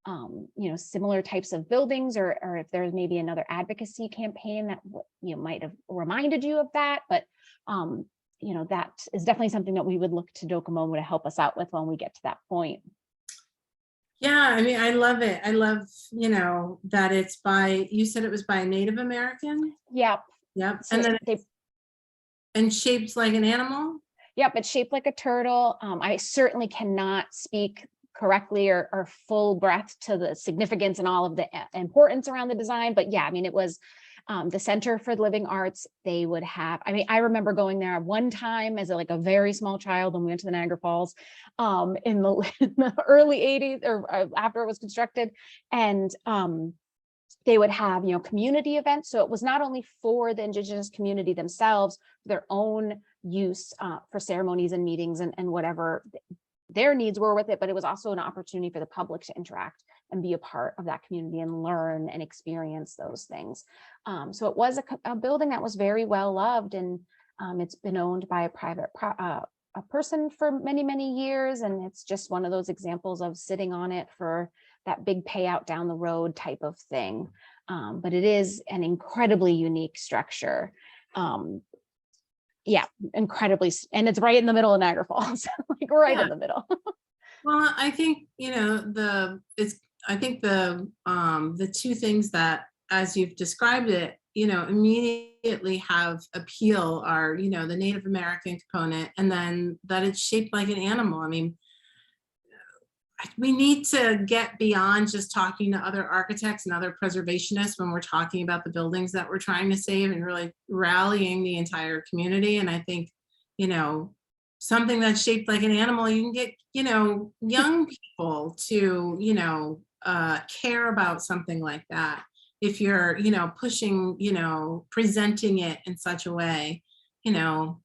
you know, similar types of buildings, or if there's maybe another advocacy campaign that might have reminded you of that. But you know, that is definitely something that we would look to Docomomo to help us out with when we get to that point. Yeah, I mean, I love it. I love, you know, that it's by, you said it was by a Native American? Yep. Yep. So And then and shaped like an animal? Yep, it's shaped like a turtle. I certainly cannot speak correctly or full breadth to the significance and all of the importance around the design, but yeah, I mean, it was the Center for the Living Arts. They would have, I mean, I remember going there one time as a very small child when we went to the Niagara Falls in the early 80s, or after it was constructed. And they would have, you know, community events. So it was not only for the Indigenous community themselves, their own use for ceremonies and meetings and whatever their needs were with it, but it was also an opportunity for the public to interact and be a part of that community and learn and experience those things. So it was a building that was very well loved, and it's been owned by a private a person for many, many years. And it's just one of those examples of sitting on it for that big payout down the road type of thing. But it is an incredibly unique structure. Yeah, incredibly, and it's right in the middle of Niagara Falls, like right in the middle. Well, I think, you know, I think the two things that, as you've described it, you know, immediately have appeal are, you know, the Native American component, and then that it's shaped like an animal. I mean, we need to get beyond just talking to other architects and other preservationists when we're talking about the buildings that we're trying to save, and really rallying the entire community. And I think, you know, something that's shaped like an animal, you can get, you know, young people to, you know, care about something like that. If you're, you know, pushing, you know, presenting it in such a way, you know,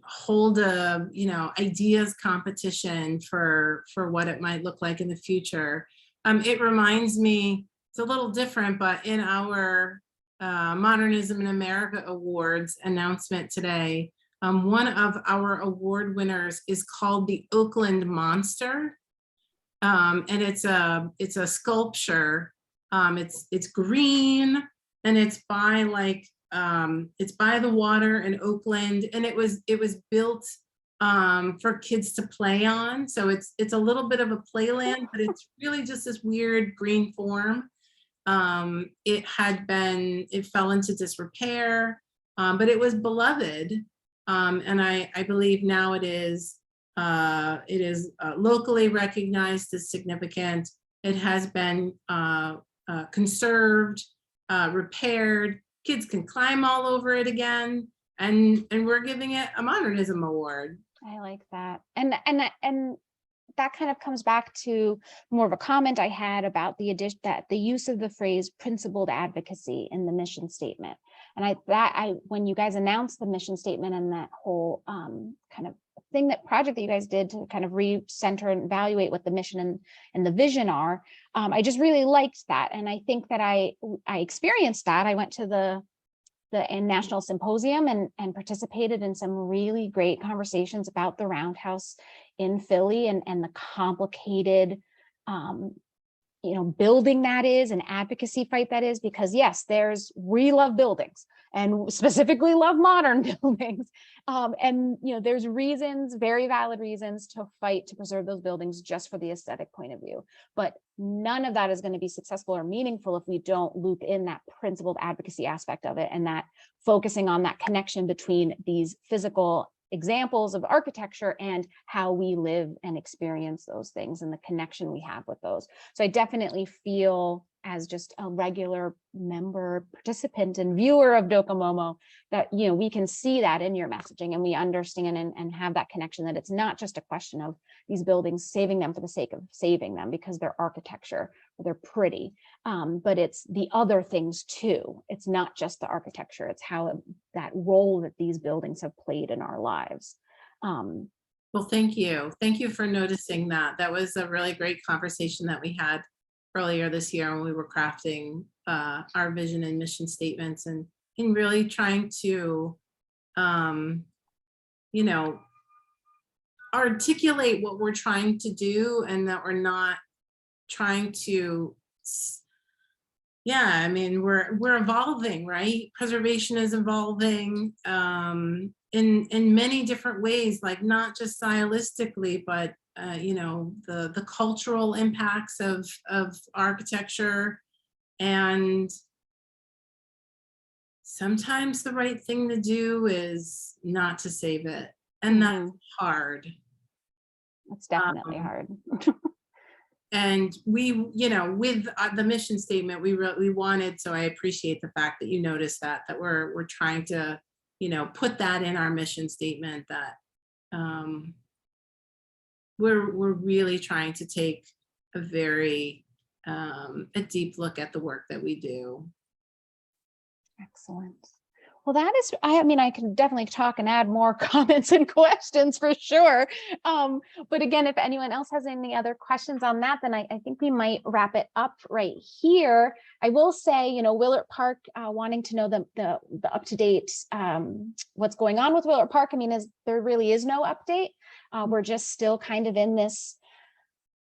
hold a, you know, ideas competition for what it might look like in the future. It reminds me, it's a little different, but in our Modernism in America Awards announcement today, one of our award winners is called the Oakland Monster. And it's a sculpture. It's green, and it's by it's by the water in Oakland, and it was built for kids to play on. So it's a little bit of a playland, but it's really just this weird green form. It fell into disrepair, but it was beloved. And I believe now it is locally recognized as significant. It has been conserved, repaired. Kids can climb all over it again, and we're giving it a modernism award. I like that. And that kind of comes back to more of a comment I had about the use of the phrase principled advocacy in the mission statement. And when you guys announced the mission statement and that whole kind of project that you guys did to kind of recenter and evaluate what the mission and the vision are, I just really liked that. And I think that I experienced that. I went to the National Symposium and participated in some really great conversations about the Roundhouse in Philly and the complicated, building that is, an advocacy fight that is, because yes, we love buildings and specifically love modern buildings. And there's reasons, very valid reasons to fight to preserve those buildings just for the aesthetic point of view. But none of that is going to be successful or meaningful if we don't loop in that principled advocacy aspect of it, and that focusing on that connection between these physical examples of architecture and how we live and experience those things and the connection we have with those. So I definitely feel, as just a regular member, participant, and viewer of Docomomo, that we can see that in your messaging, and we understand and have that connection, that it's not just a question of these buildings, saving them for the sake of saving them because they're architecture or they're pretty, but it's the other things too. It's not just the architecture, it's how that role that these buildings have played in our lives. Well, thank you for noticing that. That was a really great conversation that we had earlier this year when we were crafting our vision and mission statements, and in really trying to articulate what we're trying to do, and that we're not trying to, we're evolving, right? Preservation is evolving in many different ways, like not just stylistically, but the cultural impacts of architecture. And sometimes the right thing to do is not to save it, and that's hard. It's definitely hard. And we, with the mission statement, we wanted, so I appreciate the fact that you noticed that we're trying to, put that in our mission statement, that we're really trying to take a very a deep look at the work that we do. Excellent. Well, that is, I can definitely talk and add more comments and questions for sure. But again, if anyone else has any other questions on that, then I think we might wrap it up right here. I will say, Willard Park, wanting to know the up-to-date, what's going on with Willard Park. There really is no update. We're just still kind of in this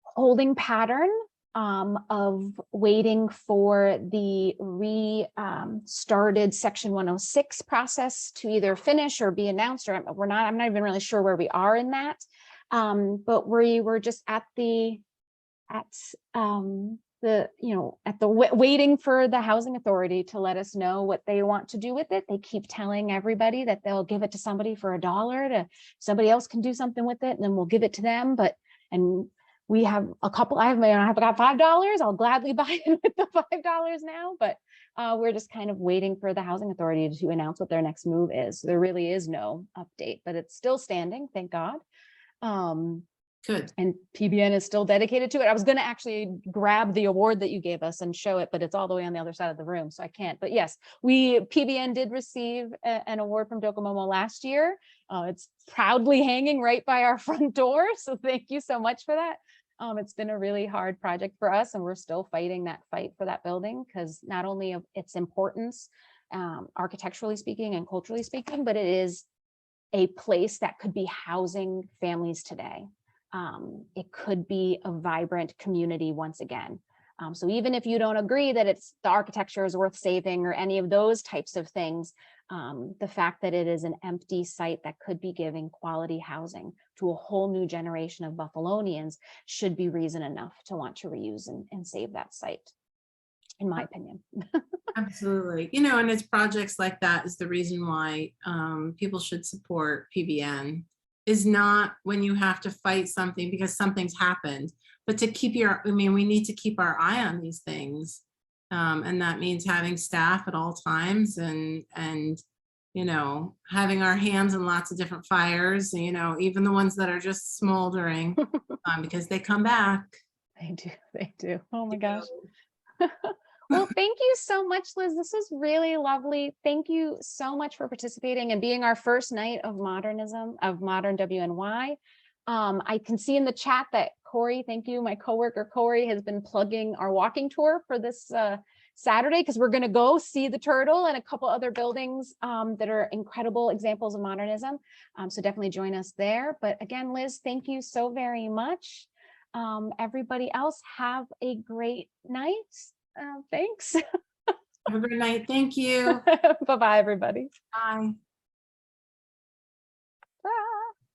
holding pattern of waiting for the restarted Section 106 process to either finish or be announced, or I'm not even really sure where we are in that. But we were just waiting for the housing authority to let us know what they want to do with it. They keep telling everybody that they'll give it to somebody for $1, somebody else can do something with it, and then we'll give it to them. We have a couple, I've got $5. I'll gladly buy it with the $5 now, but we're just kind of waiting for the housing authority to announce what their next move is. So there really is no update, but it's still standing, thank God. Good. And PBN is still dedicated to it. I was going to actually grab the award that you gave us and show it, but it's all the way on the other side of the room, so I can't. But yes, PBN did receive an award from Docomomo last year. It's proudly hanging right by our front door, so thank you so much for that. It's been a really hard project for us, and we're still fighting that fight for that building, because not only of its importance, architecturally speaking and culturally speaking, but it is a place that could be housing families today. It could be a vibrant community once again. So even if you don't agree that the architecture is worth saving or any of those types of things, The fact that it is an empty site that could be giving quality housing to a whole new generation of Buffalonians should be reason enough to want to reuse and save that site, in my opinion. Absolutely. You know, and it's projects like that is the reason why people should support PBN, is not when you have to fight something because something's happened, but to keep I mean, we need to keep our eye on these things. And that means having staff at all times and, you know, having our hands in lots of different fires, you know, even the ones that are just smoldering because they come back. They do. They do. Oh my You gosh. know. Well, thank you so much, Liz. This was really lovely. Thank you so much for participating and being our first night of modernism, of modern WNY. I can see in the chat that Corey, thank you, my coworker Corey has been plugging our walking tour for this Saturday, because we're going to go see the turtle and a couple other buildings that are incredible examples of modernism. So definitely join us there. But again, Liz, thank you so very much. Everybody else, have a great night. Thanks. Have a great night. Thank you. Bye-bye, everybody. Bye.